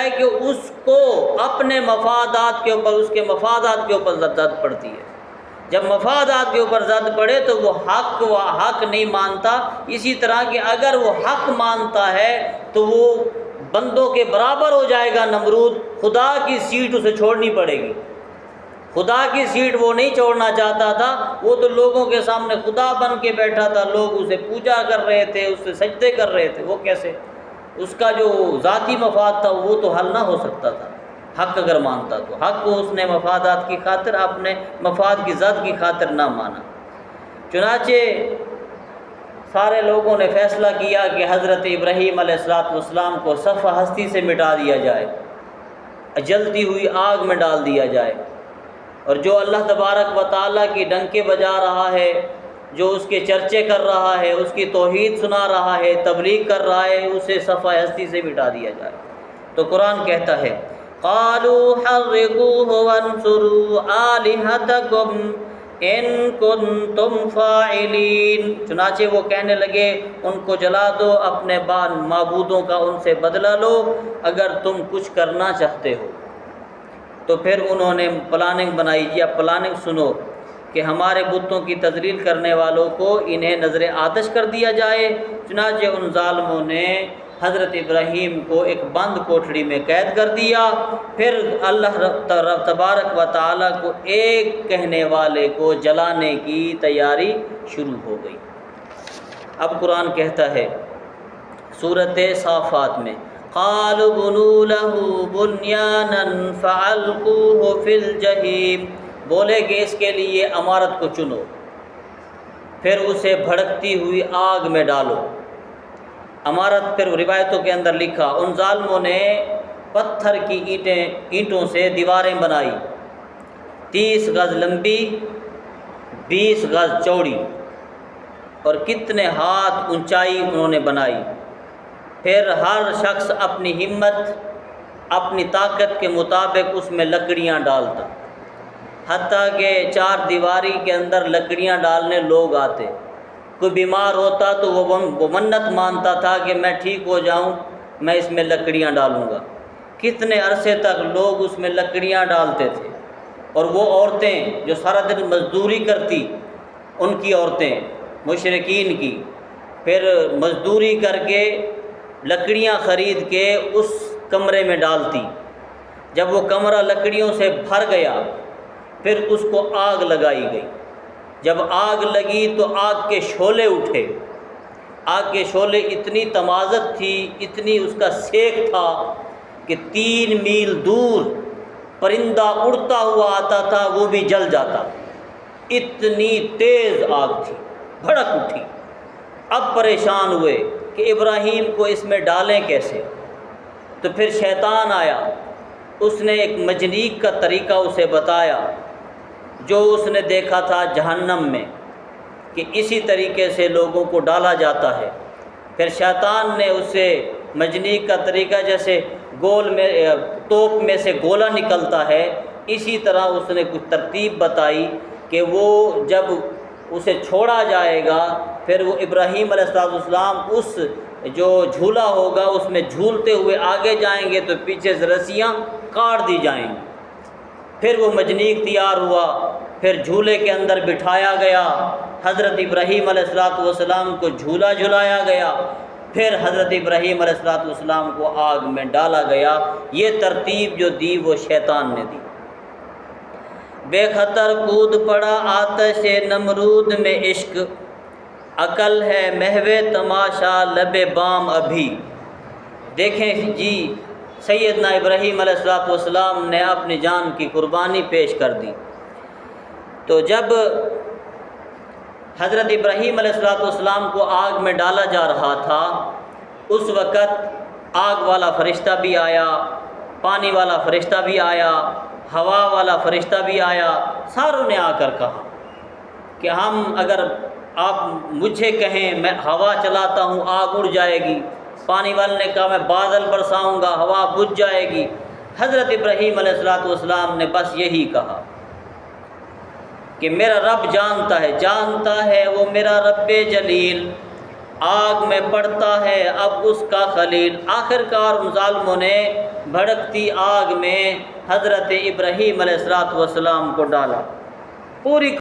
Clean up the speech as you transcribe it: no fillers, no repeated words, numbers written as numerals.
ہے کہ اس کو اپنے مفادات کے اوپر، اس کے مفادات کے اوپر زد پڑتی ہے۔ جب مفادات کے اوپر زد پڑے تو وہ حق نہیں مانتا۔ اسی طرح کہ اگر وہ حق مانتا ہے تو وہ بندوں کے برابر ہو جائے گا نمرود، خدا کی سیٹ اسے چھوڑنی پڑے گی۔ خدا کی سیٹ وہ نہیں چھوڑنا چاہتا تھا، وہ تو لوگوں کے سامنے خدا بن کے بیٹھا تھا، لوگ اسے پوجا کر رہے تھے، اس سے سجدے کر رہے تھے، وہ کیسے؟ اس کا جو ذاتی مفاد تھا وہ تو حل نہ ہو سکتا تھا۔ حق اگر مانتا تو حق کو اس نے مفادات کی خاطر، اپنے مفاد کی ذات کی خاطر نہ مانا۔ چنانچہ سارے لوگوں نے فیصلہ کیا کہ حضرت ابراہیم علیہ السلام کو صفحہ ہستی سے مٹا دیا جائے، جلتی ہوئی آگ میں ڈال دیا جائے، اور جو اللہ تبارک و تعالیٰ کی ڈنکے بجا رہا ہے، جو اس کے چرچے کر رہا ہے، اس کی توحید سنا رہا ہے، تبلیغ کر رہا ہے، اسے صفحہ ہستی سے مٹا دیا جائے۔ تو قرآن کہتا ہے قالوا حرقوه وانصروا آلهتكم ان کنتم فاعلین، چنانچہ وہ کہنے لگے ان کو جلا دو، اپنے معبودوں کا ان سے بدلہ لو اگر تم کچھ کرنا چاہتے ہو۔ تو پھر انہوں نے پلاننگ بنائی، یا پلاننگ سنو کہ ہمارے بتوں کی تذلیل کرنے والوں کو انہیں نظر آتش کر دیا جائے۔ چنانچہ ان ظالموں نے حضرت ابراہیم کو ایک بند کوٹھڑی میں قید کر دیا۔ پھر اللہ تبارک و تعالیٰ کو ایک کہنے والے کو جلانے کی تیاری شروع ہو گئی۔ اب قرآن کہتا ہے سورۃ صافات میں قالوا بنوا له بنيانا فألقوه في الجحيم، بولے کہ اس کے لیے عمارت کو چنو، پھر اسے بھڑکتی ہوئی آگ میں ڈالو۔ عمارت پھر روایتوں کے اندر لکھا ان ظالموں نے پتھر کی اینٹوں سے دیواریں بنائی، 30 گز لمبی 20 گز چوڑی اور کتنے ہاتھ اونچائی انہوں نے بنائی۔ پھر ہر شخص اپنی ہمت، اپنی طاقت کے مطابق اس میں لکڑیاں ڈالتا، حتیٰ کہ 4 دیواری کے اندر لکڑیاں ڈالنے لوگ آتے۔ کوئی بیمار ہوتا تو وہ منت مانتا تھا کہ میں ٹھیک ہو جاؤں، میں اس میں لکڑیاں ڈالوں گا۔ کتنے عرصے تک لوگ اس میں لکڑیاں ڈالتے تھے، اور وہ عورتیں جو سارا دن مزدوری کرتی، ان کی عورتیں مشرکین کی، پھر مزدوری کر کے لکڑیاں خرید کے اس کمرے میں ڈالتی۔ جب وہ کمرہ لکڑیوں سے بھر گیا پھر اس کو آگ لگائی گئی۔ جب آگ لگی تو آگ کے شعلے اٹھے، آگ کے شعلے اتنی تمازت تھی، اتنی اس کا سیک تھا کہ 3 میل دور پرندہ اڑتا ہوا آتا تھا وہ بھی جل جاتا، اتنی تیز آگ تھی، بھڑک اٹھی۔ اب پریشان ہوئے کہ ابراہیم کو اس میں ڈالیں کیسے؟ تو پھر شیطان آیا، اس نے ایک مجنیق کا طریقہ اسے بتایا جو اس نے دیکھا تھا جہنم میں، کہ اسی طریقے سے لوگوں کو ڈالا جاتا ہے۔ پھر شیطان نے اسے مجنیق کا طریقہ، جیسے گول میں توپ میں سے گولا نکلتا ہے، اسی طرح اس نے کچھ ترتیب بتائی کہ وہ جب اسے چھوڑا جائے گا پھر وہ ابراہیم علیہ السلام اس جو جھولا ہوگا اس میں جھولتے ہوئے آگے جائیں گے تو پیچھے سے رسیاں کاٹ دی جائیں گی۔ پھر وہ مجنیق تیار ہوا، پھر جھولے کے اندر بٹھایا گیا، حضرت ابراہیم علیہ السلام کو جھولا جھلایا گیا، پھر حضرت ابراہیم علیہ السلام کو آگ میں ڈالا گیا۔ یہ ترتیب جو دی وہ شیطان نے دی۔ بے خطر کود پڑا آتش نمرود میں عشق، عقل ہے محو تماشا لب بام ابھی۔ دیکھیں جی، سیدنا ابراہیم علیہ السلام نے اپنی جان کی قربانی پیش کر دی۔ تو جب حضرت ابراہیم علیہ السلام کو آگ میں ڈالا جا رہا تھا، اس وقت آگ والا فرشتہ بھی آیا، پانی والا فرشتہ بھی آیا، ہوا والا فرشتہ بھی آیا، ساروں نے آ کر کہا کہ ہم اگر آپ مجھے کہیں میں ہوا چلاتا ہوں آگ اڑ جائے گی، پانی والے نے کہا میں بادل برساؤں گا ہوا بجھ جائے گی۔ حضرت ابراہیم علیہ السلام نے بس یہی کہا کہ میرا رب جانتا ہے وہ میرا رب جلیل، آگ میں پڑتا ہے اب اس کا خلیل۔ آخر کار ان ظالموں نے بھڑکتی آگ میں حضرت ابراہیم علیہ السلام کو ڈالا۔ پوری